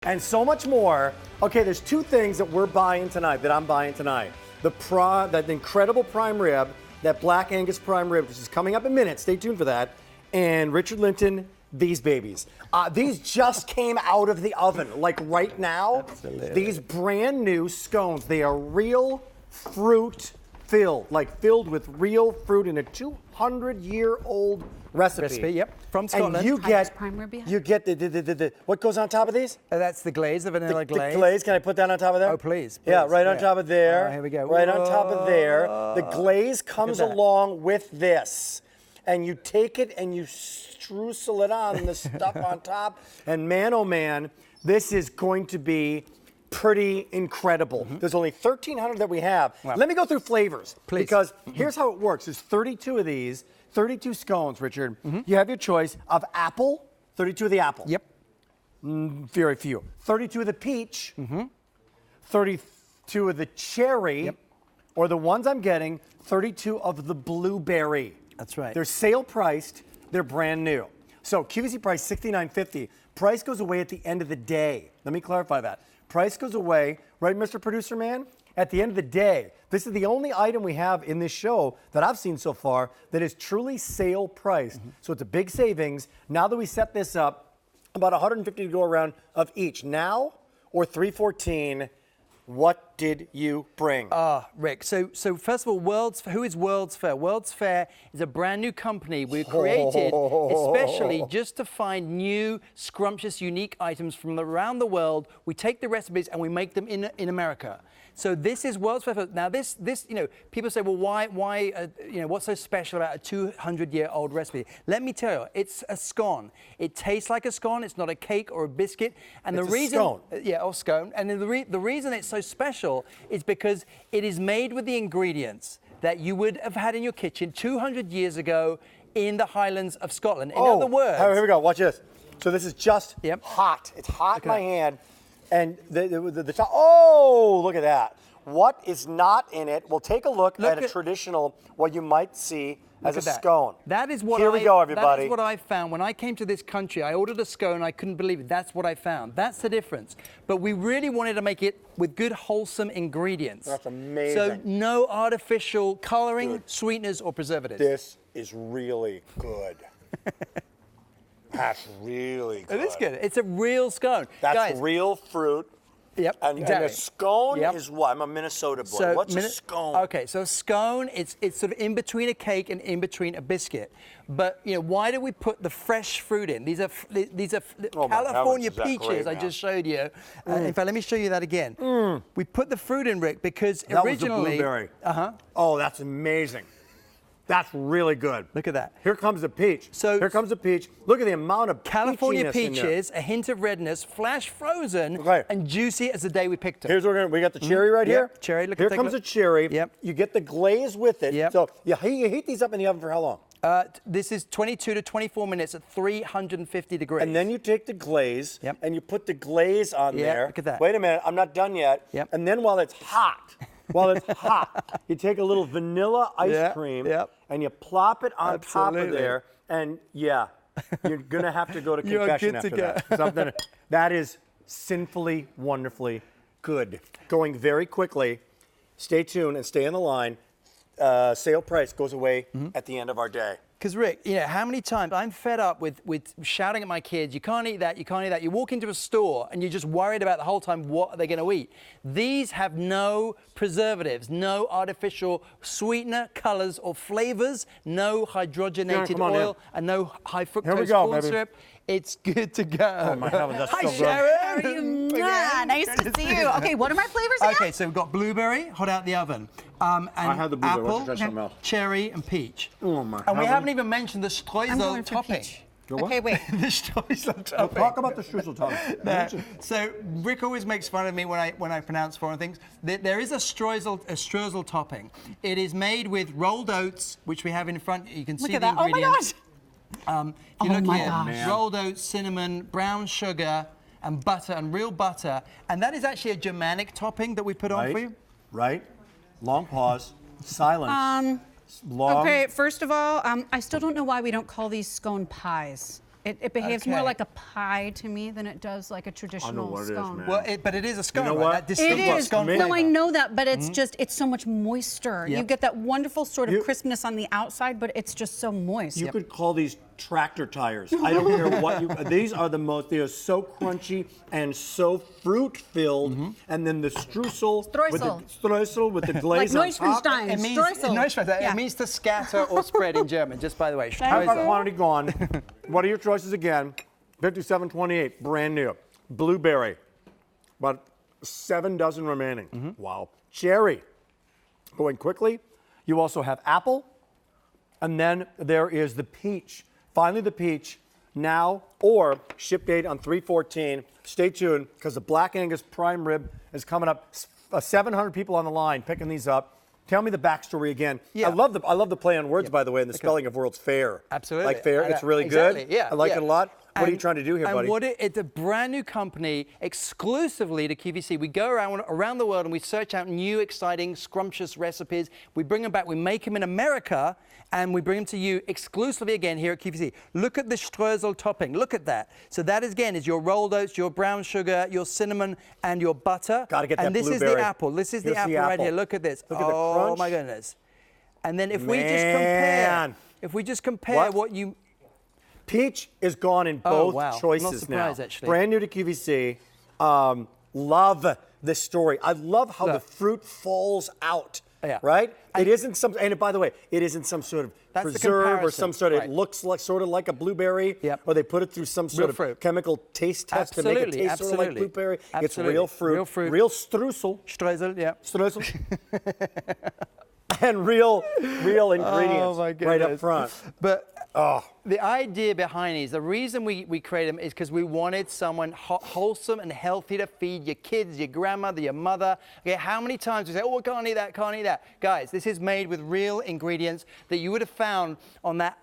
And so much more. Okay, there's two things that we're buying tonight, that I'm buying tonight. That incredible prime rib, that Black Angus prime rib, which is coming up in minutes. Stay tuned for that. And Richard Linton, these babies. These just came out of the oven, like right now. Absolutely. These brand new scones. They are real fruit filled, like filled with real fruit in a 200-year-old recipe. Yep, from Scotland. And you get the what goes on top of these? That's the glaze, the vanilla glaze. The glaze, can I put that on top of there? Oh, please. Yeah, right on top of there. Here we go. Right on top of there. The glaze comes along with this. And you take it and you streusel it on the stuff on top. And man, oh man, this is going to be pretty incredible. There's only 1,300 that we have. Wow. Let me go through flavors. Please. Because here's how it works. There's 32 of these, 32 scones, Richard. You have your choice of apple, 32 of the apple. Yep. Very few. 32 of the peach, 32 of the cherry, or the ones I'm getting, 32 of the blueberry. That's right. They're sale priced, they're brand new. So QVC price $69.50. Price goes away at the end of the day. Let me clarify that. Price goes away, right, Mr. Producer Man? At the end of the day. This is the only item we have in this show that I've seen so far that is truly sale priced. So it's a big savings. Now that we set this up, about 150 to go around of each. Now or 314, what did you bring? Rick, so first of all, who is World's Fair? World's Fair is a brand new company we created especially just to find new, scrumptious, unique items from around the world. We take the recipes and we make them in America. So this is World's Fair. Now this, people say, well, why, what's so special about a 200-year-old recipe? Let me tell you, it's a scone. It tastes like a scone. It's not a cake or a biscuit. And it's the reason, scone. Yeah, or scone. And the reason it's so special is because it is made with the ingredients that you would have had in your kitchen 200 years ago in the Highlands of Scotland. In other words, here we go. Watch this. So this is just hot. It's hot in my hand. And the top, look at that. What is not in it? We'll take a look at a traditional, what you might see as a scone. That is what Here we go, everybody. That is what I found. When I came to this country, I ordered a scone. I couldn't believe it. That's what I found. That's the difference. But we really wanted to make it with good, wholesome ingredients. That's amazing. So no artificial coloring, sweeteners, or preservatives. This is really good. That's really good. It is good. It's a real scone. That's Guys, real fruit. Yep, and, exactly. And a scone is what? I'm a Minnesota boy. So What's a scone? Okay, so a scone, it's sort of in between a cake and in between a biscuit. But why do we put the fresh fruit in? These are California peaches I just showed you. In fact, let me show you that again. We put the fruit in, Rick, because that originally... was the blueberry. Oh, that's amazing. That's really good. Look at that. Here comes the peach. Here comes the peach. Look at the amount of California peaches, a hint of redness, flash frozen, and juicy as the day we picked them. Here's what we got the cherry right here. Cherry. Here comes the cherry. Yep. You get the glaze with it. Yep. So you heat these up in the oven for how long? This is 22 to 24 minutes at 350 degrees. And then you take the glaze and you put the glaze on there. Look at that. Wait a minute, I'm not done yet. And then while it's hot, you take a little vanilla ice cream and you plop it on top of there. And you're going to have to go to confession after that. Something that is sinfully, wonderfully good. Going very quickly. Stay tuned and stay on the line. Sale price goes away at the end of our day. Because Rick, how many times I'm fed up with shouting at my kids, you can't eat that, you can't eat that. You walk into a store and you're just worried about the whole time what are they going to eat. These have no preservatives, no artificial sweetener, colors, or flavors, no hydrogenated oil, and no high fructose corn syrup. It's good to go. Oh my heavens, that's Hi, so good. Sharon. How are you? Nice to see you. Okay, what are my flavors again? Okay, so we've got blueberry, hot out the oven. And I had the blueberry. apple, cherry, and peach. Oh my And we haven't even mentioned the Streusel topping. Okay, wait. The Streusel topping. Talk about the Streusel topping. So Rick always makes fun of me when I pronounce foreign things. There is a Streusel topping. It is made with rolled oats, which we have in front. You can see the ingredients. Oh my gosh. If you look here, rolled oats, cinnamon, brown sugar, and butter, and real butter. And that is actually a Germanic topping that we put on for you. Right. Long pause. Silence. Okay, first of all, I still don't know why we don't call these scone pies. It behaves more Okay. like a pie to me than it does like a traditional what it is, scone. man. Well, but it is a scone, know right? what? That distinct It is. scone me. No, I flavor. know that, but it's just, it's so much moister. You Yep. get that wonderful sort of You- crispness on the outside, but it's just so moist. You could call these tractor tires. I don't care what you. These are the most. They are so crunchy and so fruit filled. And then the streusel with the streusel with the glaze on top. Neuschwanstein. It means, Streusel. Neuschwanstein, Yeah. it means to scatter or spread in German, just by the way. How's our Streusel. quantity gone? What are your choices again? 57.28, brand new. Blueberry, about 7 dozen remaining. Wow. Cherry, going quickly. You also have apple, and then there is the peach. Finally, the peach now, or ship date on 3/14. Stay tuned, because the Black Angus prime rib is coming up. 700 people on the line picking these up. Tell me the backstory again. Yeah. I love the play on words, by the way, and the spelling of World's Fair. Absolutely. Like fair, it's really Exactly, good. yeah, I like yeah. it a lot. What are you And- trying to do here, and buddy? It's a brand new company exclusively to QVC. We go around the world and we search out new, exciting, scrumptious recipes. We bring them back, we make them in America, and we bring them to you exclusively again here at QVC. Look at the Streusel topping. Look at that. So that is, again, is your rolled oats, your brown sugar, your cinnamon, and your butter. Gotta get that And this is blueberry. the apple. This is Here's the apple right here. Look at this. Look at the Oh crunch. my goodness. And then if we Man. just compare What? what you Peach is gone in Oh, both wow. I'm not choices surprised, now. actually. Brand new to QVC. Love this story. I love how the Look. fruit falls out. Yeah. Right? It isn't some, and by the way, it isn't some sort of That's the preserve or comparison, some sort of, right. it looks like sort of like a blueberry. Yep. Or they put it through some sort of fruit. chemical taste test to make it Absolutely, taste sort of like absolutely. blueberry. It's Absolutely. real fruit. Real fruit. Real streusel. Streusel, yeah. Streusel. And real ingredients my right up goodness. front. But Oh. the idea behind these, the reason we created them is because we wanted someone wholesome and healthy to feed your kids, your grandmother, your mother. Okay, how many times we say, oh, I can't eat that, can't eat that. Guys, this is made with real ingredients that you would have found on that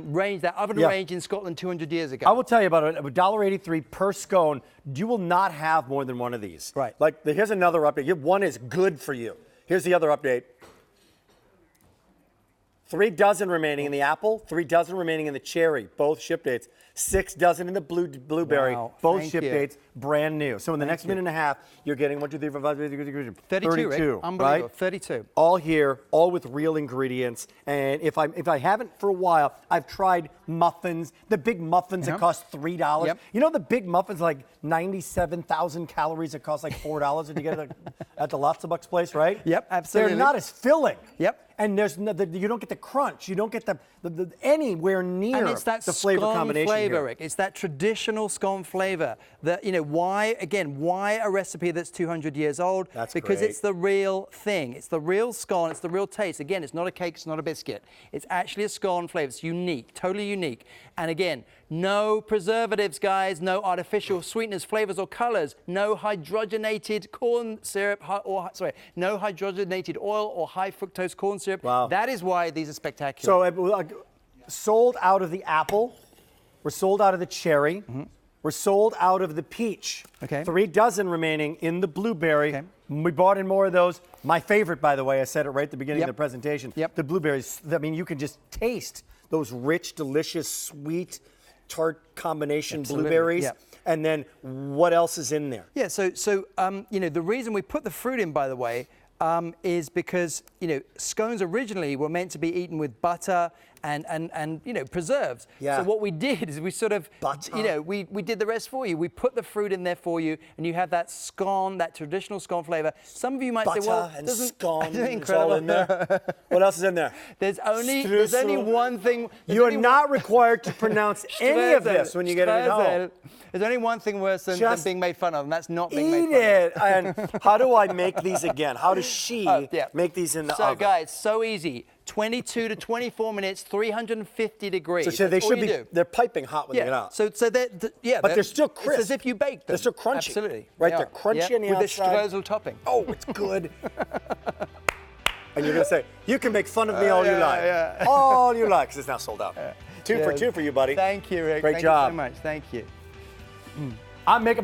range, that oven Yeah. range in Scotland 200 years ago. I will tell you about it. $1.83 per scone. You will not have more than one of these. Right. Like, here's another update. One is good for you. Here's the other update. 3 dozen remaining in the apple, 3 dozen remaining in the cherry, both ship dates. 6 dozen in the blueberry, Wow, both thank ship you. dates, brand new. So in the next minute and a half, you're getting 1, 2, 3, 4, 5, 6, 7, 8, 9, 10, 32, Rick. Unbelievable. right? 32. All here, all with real ingredients. And if I haven't for a while, I've tried muffins, the big muffins that cost $3. Yep. You know the big muffins like 97,000 calories that cost like $4 if you get it at the Lots of Bucks place, right? Yep, absolutely. They're not as filling. Yep. And there's no, you don't get the crunch. You don't get the anywhere near And it's that the flavor scone combination flavor, here. Rick. It's that traditional scone flavor. That, you know, why a recipe that's 200 years old? That's because great. it's the real thing. It's the real scone. It's the real taste. Again, it's not a cake. It's not a biscuit. It's actually a scone flavor. It's unique, totally unique. And again, no preservatives, guys. No artificial sweeteners, flavors, or colors. No hydrogenated corn syrup, no hydrogenated oil or high fructose corn syrup. Wow. That is why these are spectacular. So sold out of the apple. We're sold out of the cherry. We're sold out of the peach. Okay. 3 dozen remaining in the blueberry. Okay. We bought in more of those. My favorite, by the way, I said it right at the beginning Yep. of the presentation. Yep. The blueberries, I mean, you can just taste those rich, delicious, sweet, tart combination Absolutely. blueberries. Yep. And then what else is in there? Yeah, so you know, the reason we put the fruit in, by the way, is because, you know, scones originally were meant to be eaten with butter and you know, preserves. Yeah. So what we did is we sort of, Butter. you know, we did the rest for you. We put the fruit in there for you, and you have that scone, that traditional scone flavor. Some of you might Butter say, well, and doesn't scone, isn't it it's all in there. What else is in there? There's only Streusel. one thing. there's You're only not required to pronounce any of Streusel, this when you get it at home. Streusel. There's only one thing worse than Just being made fun of, and that's not being made Eat fun of. it. And how do I make these again? How does she Yeah. make these in the So oven? guys, so easy. 22 to 24 minutes, 350 degrees. So they That's all should you be, do. they're piping hot when they get Yeah. out. So yeah. But they're still crisp. It's as if you baked them. They're still crunchy. Absolutely. Right, They they're are. crunchy Yeah. on the with outside. the Streusel topping. Oh, it's good. And you're going to say, you can make fun of me all you like. yeah. All you like, because it's now sold out. 2 for Yeah. 2 for you, buddy. Thank you, Rick. Great Thank job. you so much. Thank you. I'm making my